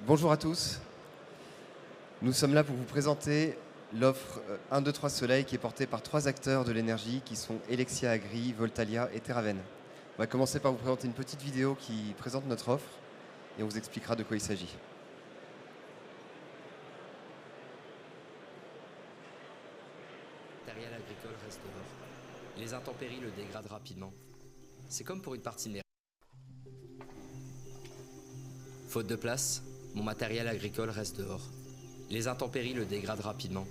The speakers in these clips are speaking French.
Bonjour à tous. Nous sommes là pour vous présenter l'offre 1, 2, 3 Soleil qui est portée par 3 acteurs de l'énergie qui sont Helexia Agri, Voltalia et Terraven. On va commencer par vous présenter une petite vidéo qui présente notre offre et on vous expliquera de quoi il s'agit. Le matériel agricole reste dehors. Les intempéries le dégradent rapidement. C'est comme pour une partie née. Faute de place, mon matériel agricole reste dehors. Les intempéries le dégradent rapidement.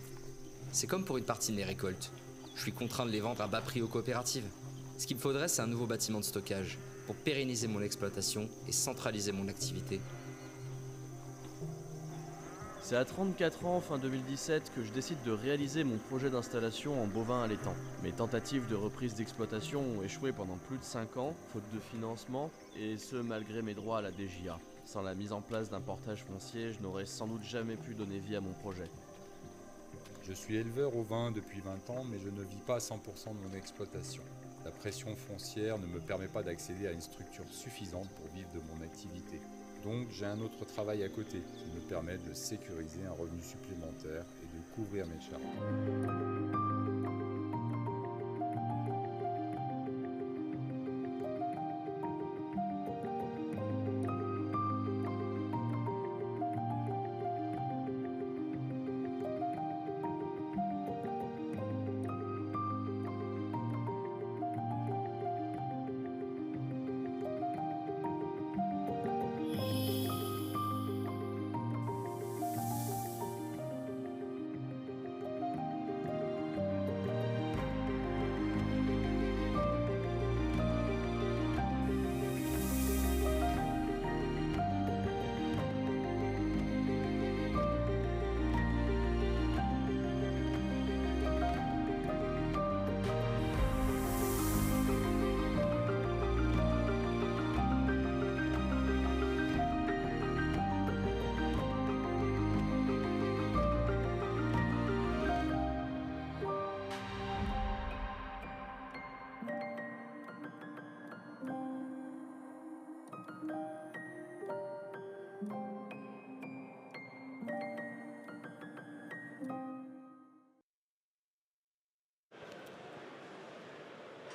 C'est comme pour une partie de mes récoltes. Je suis contraint de les vendre à bas prix aux coopératives. Ce qu'il me faudrait, c'est un nouveau bâtiment de stockage pour pérenniser mon exploitation et centraliser mon activité. C'est à 34 ans, fin 2017, que je décide de réaliser mon projet d'installation en bovin allaitant. Mes tentatives de reprise d'exploitation ont échoué pendant plus de 5 ans, faute de financement, et ce malgré mes droits à la DJA. Sans la mise en place d'un portage foncier, je n'aurais sans doute jamais pu donner vie à mon projet. Je suis éleveur au vin depuis 20 ans, mais je ne vis pas à 100% de mon exploitation. La pression foncière ne me permet pas d'accéder à une structure suffisante pour vivre de mon activité. Donc j'ai un autre travail à côté qui me permet de sécuriser un revenu supplémentaire et de couvrir mes charges.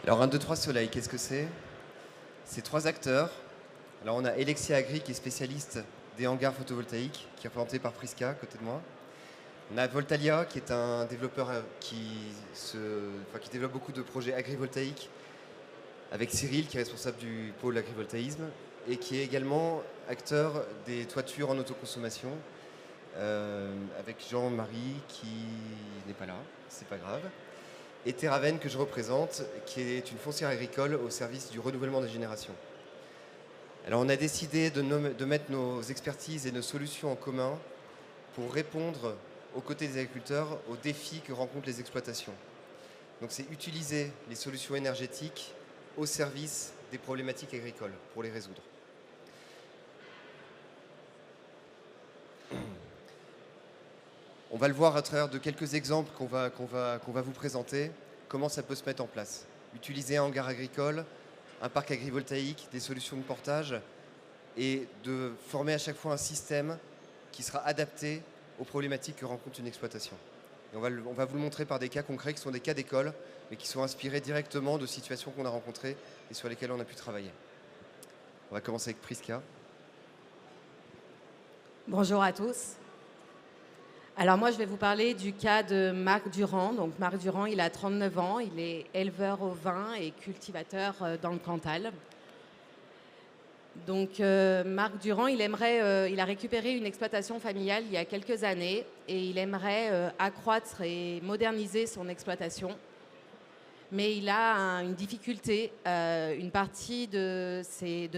Alors 1, 2, 3 Soleil, qu'est-ce que c'est? C'est 3 acteurs. Alors on a Helexia Agri qui est spécialiste des hangars photovoltaïques, qui est représenté par Prisca à côté de moi. On a Voltalia qui est un développeur qui développe beaucoup de projets agrivoltaïques avec Cyril qui est responsable du pôle agrivoltaïsme et qui est également acteur des toitures en autoconsommation avec Jean-Marie qui n'est pas là, c'est pas grave. Et Terraven que je représente, qui est une foncière agricole au service du renouvellement des générations. Alors on a décidé de mettre nos expertises et nos solutions en commun pour répondre aux côtés des agriculteurs aux défis que rencontrent les exploitations. Donc c'est utiliser les solutions énergétiques au service des problématiques agricoles pour les résoudre. On va le voir à travers de quelques exemples qu'on va vous présenter, comment ça peut se mettre en place. Utiliser un hangar agricole, un parc agrivoltaïque, des solutions de portage et de former à chaque fois un système qui sera adapté aux problématiques que rencontre une exploitation. Et on va vous le montrer par des cas concrets qui sont des cas d'école, mais qui sont inspirés directement de situations qu'on a rencontrées et sur lesquelles on a pu travailler. On va commencer avec Prisca. Bonjour à tous. Alors moi, je vais vous parler du cas de Marc Durand. Donc Marc Durand, il a 39 ans, il est éleveur au vin et cultivateur dans le Cantal. Donc Marc Durand, il a récupéré une exploitation familiale il y a quelques années et il aimerait accroître et moderniser son exploitation. Mais il a une difficulté, une partie de ses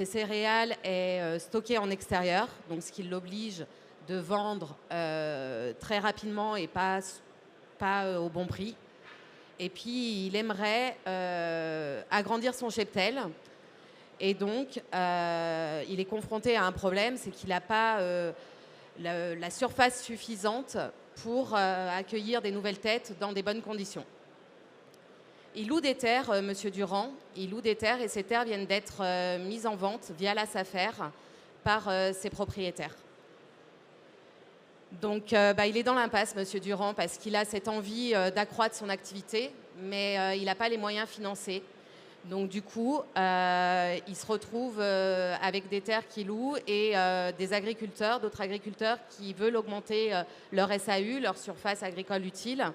céréales est stockée en extérieur, donc ce qui l'oblige de vendre très rapidement et pas au bon prix. Et puis il aimerait agrandir son cheptel. Et donc il est confronté à un problème, c'est qu'il n'a pas la surface suffisante pour accueillir des nouvelles têtes dans des bonnes conditions. Il loue des terres, Monsieur Durand, il loue des terres et ces terres viennent d'être mises en vente via la SAFER par ses propriétaires. Donc il est dans l'impasse, Monsieur Durand, parce qu'il a cette envie d'accroître son activité, mais il n'a pas les moyens financiers. Donc du coup, il se retrouve avec des terres qu'il loue et des agriculteurs, d'autres agriculteurs qui veulent augmenter leur SAU, leur surface agricole utile,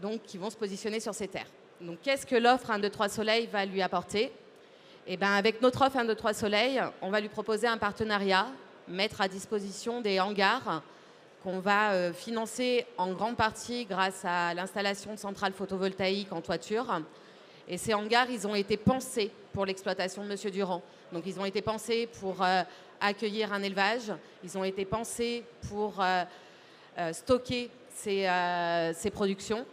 donc qui vont se positionner sur ces terres. Donc qu'est-ce que l'offre 1, 2, 3 Soleil va lui apporter? Eh bien, avec notre offre 1, 2, 3 Soleil, on va lui proposer un partenariat, mettre à disposition des hangars qu'on va financer en grande partie grâce à l'installation de centrales photovoltaïques en toiture. Et ces hangars, ils ont été pensés pour l'exploitation de Monsieur Durand. Donc, ils ont été pensés pour accueillir un élevage. Ils ont été pensés pour stocker ces productions.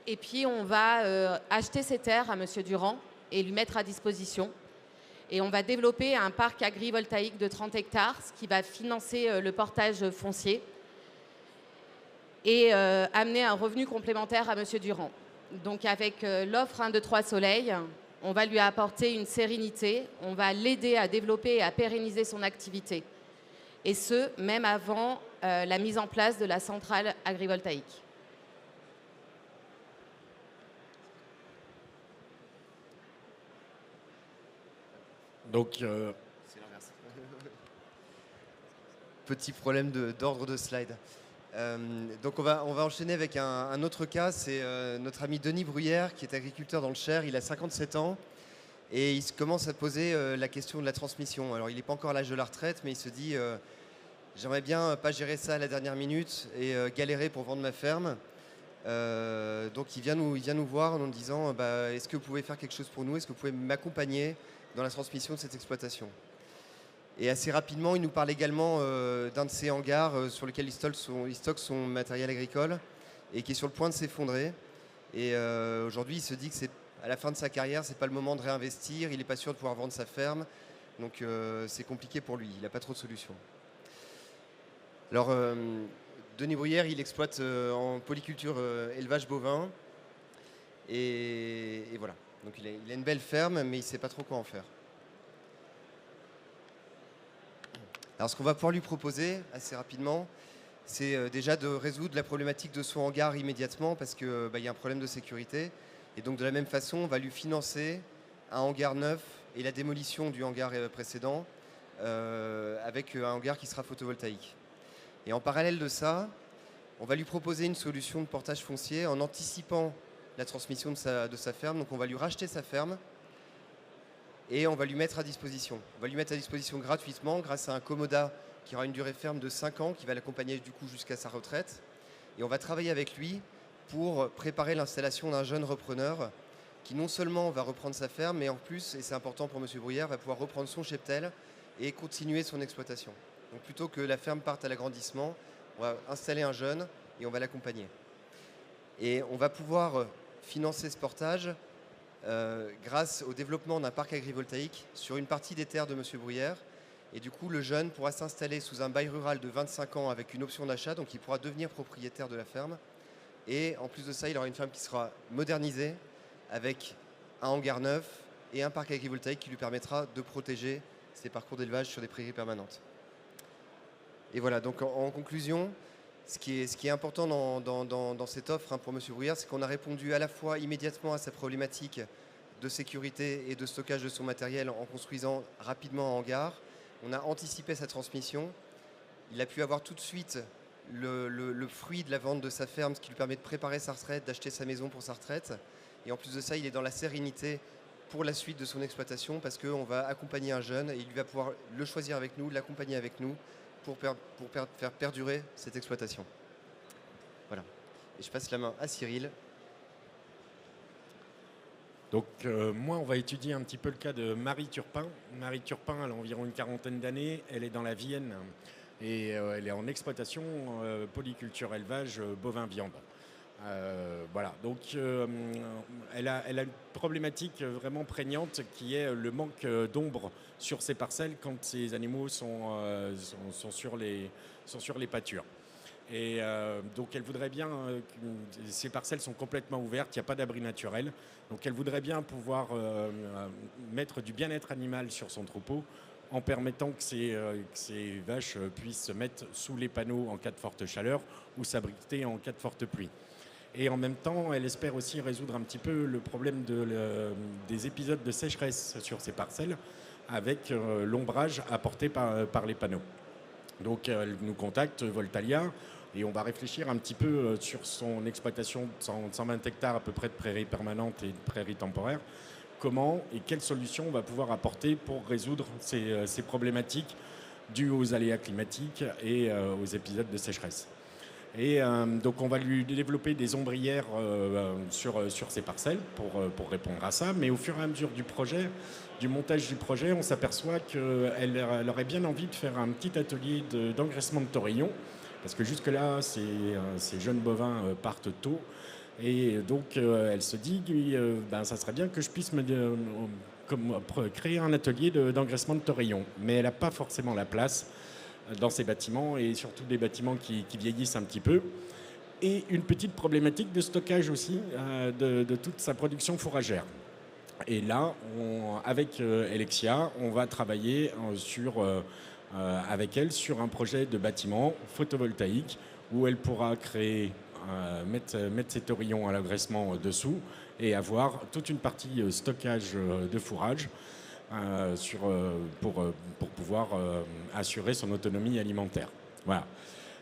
Et puis, on va acheter ces terres à Monsieur Durand et lui mettre à disposition. Et on va développer un parc agrivoltaïque de 30 hectares, ce qui va financer le portage foncier et amener un revenu complémentaire à Monsieur Durand. Donc avec l'offre 1, 2, 3 Soleil, on va lui apporter une sérénité, on va l'aider à développer et à pérenniser son activité. Et ce, même avant la mise en place de la centrale agrivoltaïque. Donc, C'est l'inverse. Petit problème d'ordre de slide. Donc on va enchaîner avec un autre cas, c'est notre ami Denis Bruyère qui est agriculteur dans le Cher, il a 57 ans et il commence à poser la question de la transmission. Alors il n'est pas encore à l'âge de la retraite, mais il se dit j'aimerais bien pas gérer ça à la dernière minute et galérer pour vendre ma ferme. Donc il vient nous voir en nous disant est-ce que vous pouvez faire quelque chose pour nous, est-ce que vous pouvez m'accompagner dans la transmission de cette exploitation? Et assez rapidement, il nous parle également d'un de ces hangars sur lequel il stocke son matériel agricole et qui est sur le point de s'effondrer. Et aujourd'hui, il se dit que à la fin de sa carrière, c'est pas le moment de réinvestir, il n'est pas sûr de pouvoir vendre sa ferme. Donc c'est compliqué pour lui, il n'a pas trop de solutions. Alors, Denis Bruyère, il exploite en polyculture élevage bovin. Et voilà. Donc il a une belle ferme, mais il ne sait pas trop quoi en faire. Alors ce qu'on va pouvoir lui proposer assez rapidement, c'est déjà de résoudre la problématique de son hangar immédiatement parce qu'il y a un problème de sécurité. Et donc de la même façon, on va lui financer un hangar neuf et la démolition du hangar précédent avec un hangar qui sera photovoltaïque. Et en parallèle de ça, on va lui proposer une solution de portage foncier en anticipant la transmission de sa ferme. Donc on va lui racheter sa ferme et on va lui mettre à disposition. On va lui mettre à disposition gratuitement grâce à un commodat qui aura une durée ferme de 5 ans, qui va l'accompagner du coup jusqu'à sa retraite. Et on va travailler avec lui pour préparer l'installation d'un jeune repreneur qui non seulement va reprendre sa ferme, mais en plus, et c'est important pour M. Bruyère, va pouvoir reprendre son cheptel et continuer son exploitation. Donc plutôt que la ferme parte à l'agrandissement, on va installer un jeune et on va l'accompagner. Et on va pouvoir financer ce portage grâce au développement d'un parc agrivoltaïque sur une partie des terres de M. Bruyère. Et du coup, le jeune pourra s'installer sous un bail rural de 25 ans avec une option d'achat, donc il pourra devenir propriétaire de la ferme. Et en plus de ça, il aura une ferme qui sera modernisée avec un hangar neuf et un parc agrivoltaïque qui lui permettra de protéger ses parcours d'élevage sur des prairies permanentes. Et voilà, donc en conclusion, ce qui est important dans cette offre pour M. Bruyère, c'est qu'on a répondu à la fois immédiatement à sa problématique de sécurité et de stockage de son matériel en construisant rapidement un hangar. On a anticipé sa transmission. Il a pu avoir tout de suite le fruit de la vente de sa ferme, ce qui lui permet de préparer sa retraite, d'acheter sa maison pour sa retraite. Et en plus de ça, il est dans la sérénité pour la suite de son exploitation parce qu'on va accompagner un jeune et il va pouvoir le choisir avec nous, l'accompagner avec nous pour faire perdurer cette exploitation. Voilà. Et je passe la main à Cyril. Donc moi, on va étudier un petit peu le cas de Marie Turpin. Marie Turpin, elle a environ une quarantaine d'années. Elle est dans la Vienne et elle est en exploitation polyculture élevage bovin-viande. Voilà, donc elle a une problématique vraiment prégnante qui est le manque d'ombre sur ses parcelles quand ces animaux sont sur les pâtures. Et donc elle voudrait bien, ces parcelles sont complètement ouvertes, il n'y a pas d'abri naturel, donc elle voudrait bien pouvoir mettre du bien-être animal sur son troupeau en permettant que ces vaches puissent se mettre sous les panneaux en cas de forte chaleur ou s'abriter en cas de forte pluie. Et en même temps, elle espère aussi résoudre un petit peu le problème des épisodes de sécheresse sur ces parcelles avec l'ombrage apporté par les panneaux. Donc elle nous contacte, Voltalia, et on va réfléchir un petit peu sur son exploitation de 120 hectares à peu près de prairies permanentes et de prairies temporaires. Comment et quelles solutions on va pouvoir apporter pour résoudre ces problématiques dues aux aléas climatiques et aux épisodes de sécheresse. Et donc on va lui développer des ombrières sur ces parcelles pour répondre à ça. Mais au fur et à mesure du montage du projet, on s'aperçoit qu'elle aurait bien envie de faire un petit atelier d'engraissement de taurillon. Parce que jusque-là, ces jeunes bovins partent tôt. Et donc elle se dit ça serait bien que je puisse créer un atelier d'engraissement de taurillon. Mais elle n'a pas forcément la place dans ces bâtiments, et surtout des bâtiments qui vieillissent un petit peu. Et une petite problématique de stockage aussi de toute sa production fourragère. Et là, avec Elexia, on va travailler avec elle sur un projet de bâtiment photovoltaïque où elle pourra mettre ses taurillons à l'engraissement dessous et avoir toute une partie stockage de fourrage pour pouvoir assurer son autonomie alimentaire. Voilà.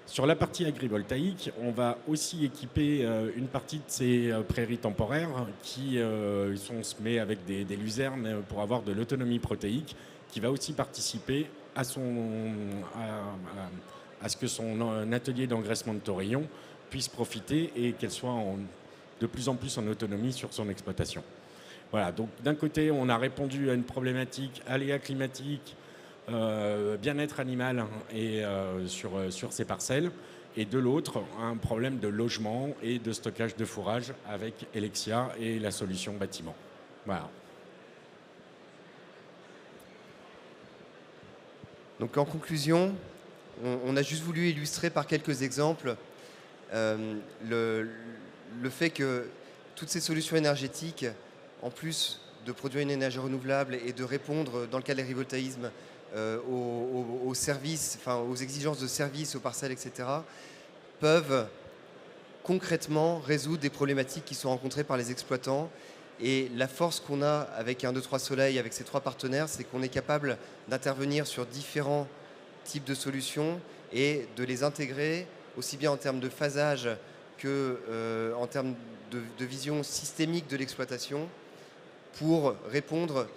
Sur la partie agrivoltaïque, on va aussi équiper une partie de ces prairies temporaires qui sont semées avec des luzernes pour avoir de l'autonomie protéique, qui va aussi participer à ce que son atelier d'engraissement de taurillon puisse profiter et qu'elle soit de plus en plus en autonomie sur son exploitation. Voilà, donc d'un côté, on a répondu à une problématique aléa climatique, bien-être animal et sur ces parcelles, et de l'autre, un problème de logement et de stockage de fourrage avec Elexia et la solution bâtiment. Voilà. Donc en conclusion, on a juste voulu illustrer par quelques exemples le fait que toutes ces solutions énergétiques, en plus de produire une énergie renouvelable et de répondre, dans le cas de l'agrivoltaïsme, aux services, enfin, aux exigences de services, aux parcelles, etc., peuvent concrètement résoudre des problématiques qui sont rencontrées par les exploitants. Et la force qu'on a avec 1, 2, 3 Soleil, avec ces 3 partenaires, c'est qu'on est capable d'intervenir sur différents types de solutions et de les intégrer, aussi bien en termes de phasage que en termes de vision systémique de l'exploitation, pour répondre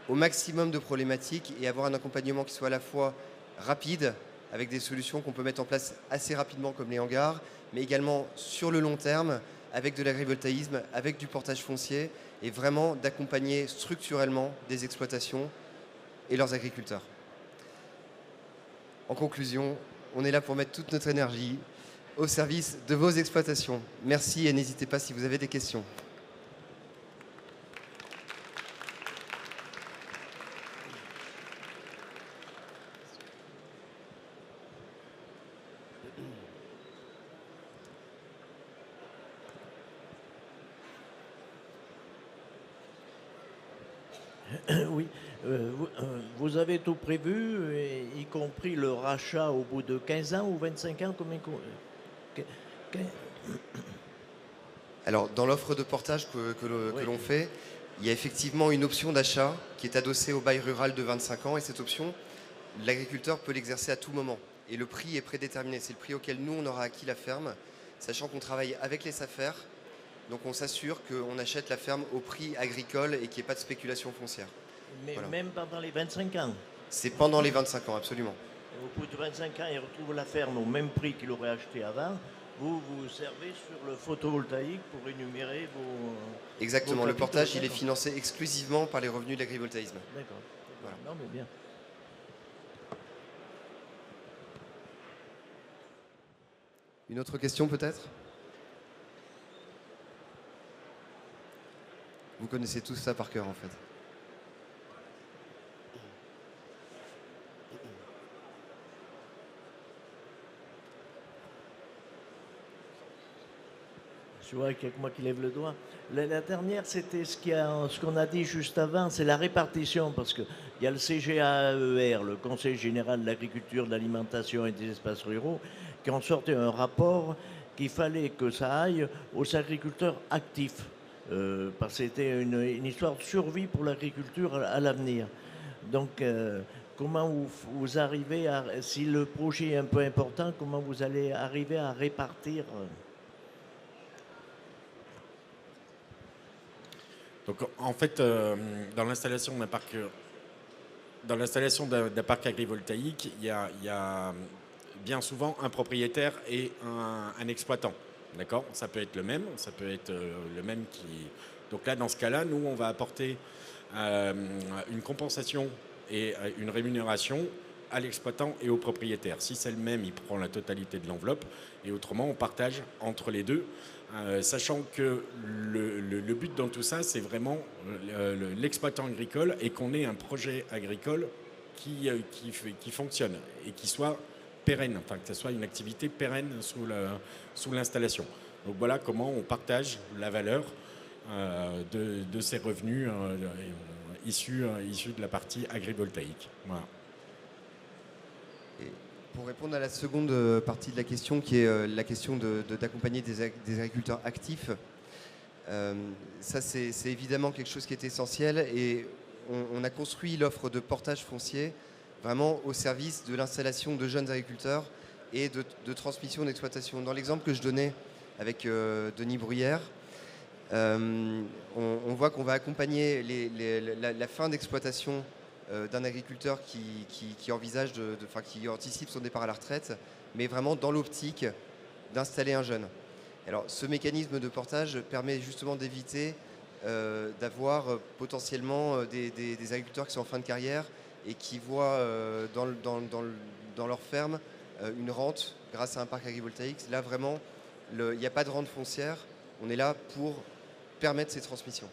au maximum de problématiques et avoir un accompagnement qui soit à la fois rapide, avec des solutions qu'on peut mettre en place assez rapidement comme les hangars, mais également sur le long terme, avec de l'agrivoltaïsme, avec du portage foncier, et vraiment d'accompagner structurellement des exploitations et leurs agriculteurs. En conclusion, on est là pour mettre toute notre énergie au service de vos exploitations. Merci et n'hésitez pas si vous avez des questions. Oui, vous avez tout prévu, y compris le rachat au bout de 15 ans ou 25 ans Alors, dans l'offre de portage que l'on fait, il y a effectivement une option d'achat qui est adossée au bail rural de 25 ans. Et cette option, l'agriculteur peut l'exercer à tout moment. Et le prix est prédéterminé. C'est le prix auquel nous, on aura acquis la ferme, sachant qu'on travaille avec les SAFER. Donc on s'assure qu'on achète la ferme au prix agricole et qu'il n'y ait pas de spéculation foncière. Mais voilà. Même pendant les 25 ans? C'est pendant les 25 ans, absolument. Et au bout de 25 ans, il retrouve la ferme au même prix qu'il aurait acheté avant. Vous vous servez sur le photovoltaïque pour énumérer vos... Exactement, le portage, il est financé exclusivement par les revenus de l'agrivoltaïsme. D'accord. Voilà. Non, mais bien. Une autre question peut-être? Vous connaissez tous ça par cœur en fait. Je vois qu'il y a que moi qui lève le doigt. La dernière, c'était ce qu'on a dit juste avant, c'est la répartition, parce que Il y a le CGAER, le Conseil général de l'agriculture, de l'alimentation et des espaces ruraux, qui ont sorti un rapport qu'il fallait que ça aille aux agriculteurs actifs. Parce que c'était une histoire de survie pour l'agriculture à l'avenir. Donc, comment vous arrivez à, si le projet est un peu important, comment vous allez arriver à répartir Donc en fait, dans l'installation d'un parc, agrivoltaïque, il y a bien souvent un propriétaire et un exploitant. D'accord? Ça peut être le même, qui. Donc là, dans ce cas-là, nous, on va apporter une compensation et une rémunération à l'exploitant et au propriétaire. Si c'est le même, il prend la totalité de l'enveloppe, et autrement, on partage entre les deux, sachant que le but dans tout ça, c'est vraiment l'exploitant agricole et qu'on ait un projet agricole qui fonctionne et qui soit pérenne, enfin que ce soit une activité pérenne sous l'installation. Donc voilà comment on partage la valeur de ces revenus issus de la partie agrivoltaïque. Voilà. Et pour répondre à la seconde partie de la question, qui est la question d'accompagner des agriculteurs actifs, ça c'est évidemment quelque chose qui est essentiel, et on a construit l'offre de portage foncier vraiment au service de l'installation de jeunes agriculteurs et de transmission d'exploitation. Dans l'exemple que je donnais avec Denis Bruyère, on voit qu'on va accompagner la fin d'exploitation d'un agriculteur qui envisage, qui anticipe son départ à la retraite, mais vraiment dans l'optique d'installer un jeune. Alors, ce mécanisme de portage permet justement d'éviter d'avoir potentiellement des agriculteurs qui sont en fin de carrière et qui voient dans leur ferme une rente grâce à un parc agrivoltaïque. Là, vraiment, il n'y a pas de rente foncière. On est là pour permettre ces transmissions.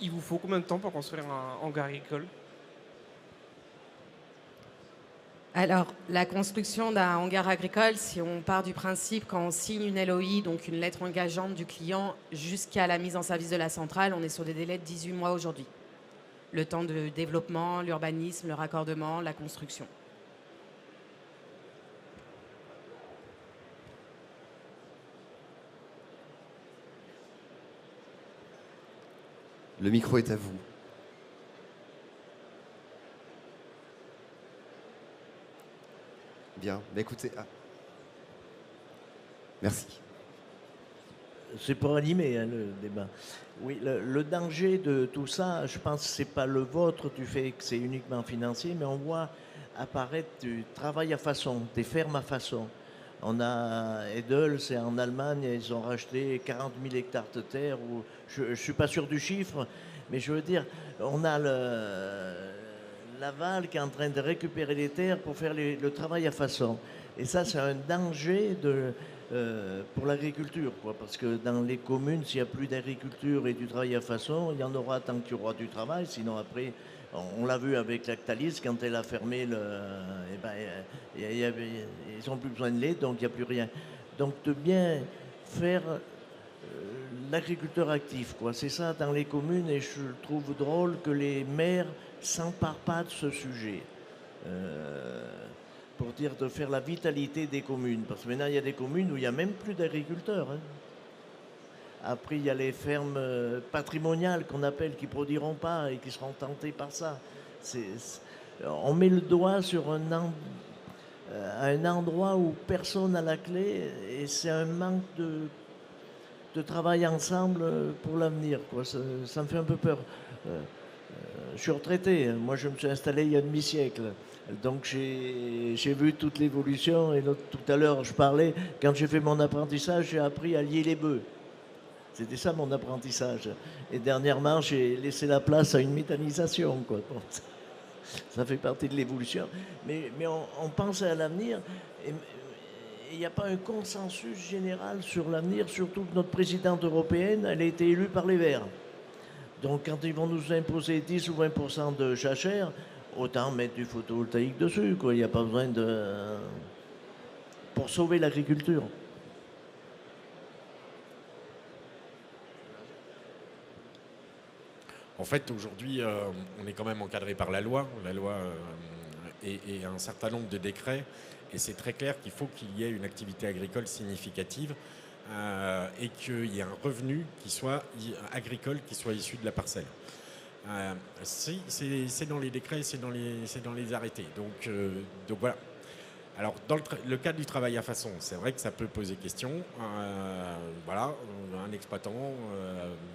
Il vous faut combien de temps pour construire un hangar agricole ? Alors, la construction d'un hangar agricole, si on part du principe quand on signe une LOI, donc une lettre engageante du client, jusqu'à la mise en service de la centrale, on est sur des délais de 18 mois aujourd'hui. Le temps de développement, l'urbanisme, le raccordement, la construction. Le micro est à vous. Bien, écoutez. Ah. Merci. C'est pour animer le débat. Oui, le danger de tout ça, je pense que ce n'est pas le vôtre du fait que c'est uniquement financier, mais on voit apparaître du travail à façon, des fermes à façon. On a Edel, c'est en Allemagne, ils ont racheté 40 000 hectares de terre. Je ne suis pas sûr du chiffre, mais je veux dire, on a Laval qui est en train de récupérer les terres pour faire le travail à façon. Et ça, c'est un danger pour l'agriculture, parce que dans les communes, s'il n'y a plus d'agriculture et du travail à façon, il y en aura tant qu'il y aura du travail. Sinon, après, on l'a vu avec Lactalis, quand elle a fermé ils n'ont plus besoin de lait, donc il n'y a plus rien. Donc, de bien faire l'agriculteur actif, c'est ça dans les communes, et je trouve drôle que les maires s'emparent pas de ce sujet. Pour dire de faire la vitalité des communes. Parce que maintenant, il y a des communes où il n'y a même plus d'agriculteurs. Après, il y a les fermes patrimoniales qu'on appelle, qui ne produiront pas et qui seront tentées par ça. On met le doigt sur un endroit où personne n'a la clé, et c'est un manque de travail ensemble pour l'avenir. Ça me fait un peu peur. Je suis retraité. Moi, je me suis installé il y a demi-siècle. Donc j'ai vu toute l'évolution, et tout à l'heure je parlais, quand j'ai fait mon apprentissage, j'ai appris à lier les bœufs. C'était ça mon apprentissage. Et dernièrement, j'ai laissé la place à une méthanisation. Bon, ça fait partie de l'évolution. Mais on pense à l'avenir, et il n'y a pas un consensus général sur l'avenir, surtout que notre présidente européenne, elle a été élue par les Verts. Donc quand ils vont nous imposer 10 ou 20% de jachère, autant mettre du photovoltaïque dessus, Il n'y a pas besoin de... pour sauver l'agriculture. En fait, aujourd'hui, on est quand même encadré par la loi et un certain nombre de décrets. Et c'est très clair qu'il faut qu'il y ait une activité agricole significative et qu'il y ait un revenu qui soit agricole, qui soit issu de la parcelle. C'est dans les décrets, c'est dans les arrêtés. Donc voilà. Alors, dans le cadre du travail à façon, c'est vrai que ça peut poser question. Voilà, un exploitant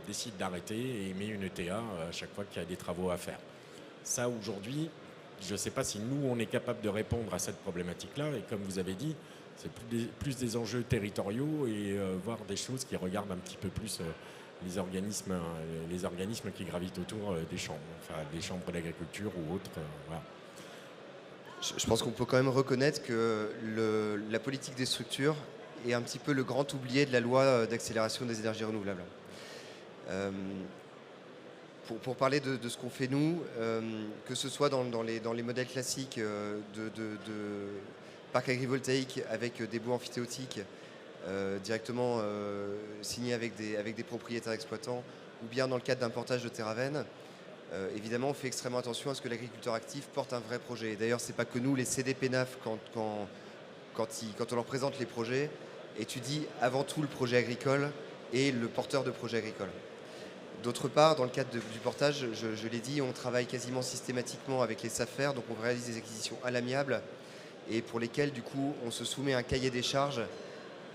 décide d'arrêter et met une ETA à chaque fois qu'il y a des travaux à faire. Ça, aujourd'hui, je ne sais pas si nous, on est capable de répondre à cette problématique-là. Et comme vous avez dit, c'est plus des enjeux territoriaux et voir des choses qui regardent un petit peu plus les organismes qui gravitent autour des chambres, enfin des chambres d'agriculture ou autres. Voilà. Je pense qu'on peut quand même reconnaître que la politique des structures est un petit peu le grand oublié de la loi d'accélération des énergies renouvelables. Pour parler de ce qu'on fait nous, que ce soit dans les modèles classiques de parcs agrivoltaïques avec des baux amphithéotiques directement signés avec des propriétaires exploitants, ou bien dans le cadre d'un portage de Terraven, évidemment, on fait extrêmement attention à ce que l'agriculteur actif porte un vrai projet. D'ailleurs, c'est pas que nous, les CDPNAF, quand on leur présente les projets, étudient avant tout le projet agricole et le porteur de projet agricole. D'autre part, dans le cadre du portage, je l'ai dit, on travaille quasiment systématiquement avec les SAFER, donc on réalise des acquisitions à l'amiable et pour lesquelles, du coup, on se soumet à un cahier des charges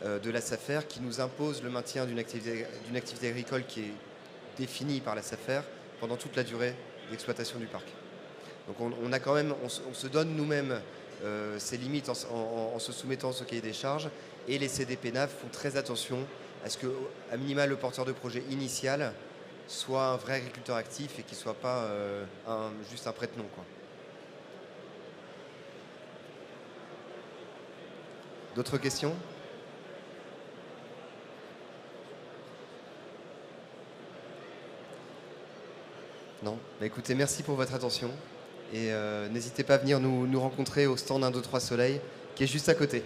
de la SAFER qui nous impose le maintien d'une activité agricole qui est définie par la SAFER pendant toute la durée d'exploitation du parc. Donc on se donne nous-mêmes ces limites en se soumettant à ce cahier des charges, et les CDPNAF font très attention à ce que, à minima, le porteur de projet initial soit un vrai agriculteur actif et qu'il ne soit pas juste un prête-nom, quoi. D'autres questions ? Non. Bah écoutez, merci pour votre attention et n'hésitez pas à venir nous rencontrer au stand 1, 2, 3 Soleil qui est juste à côté.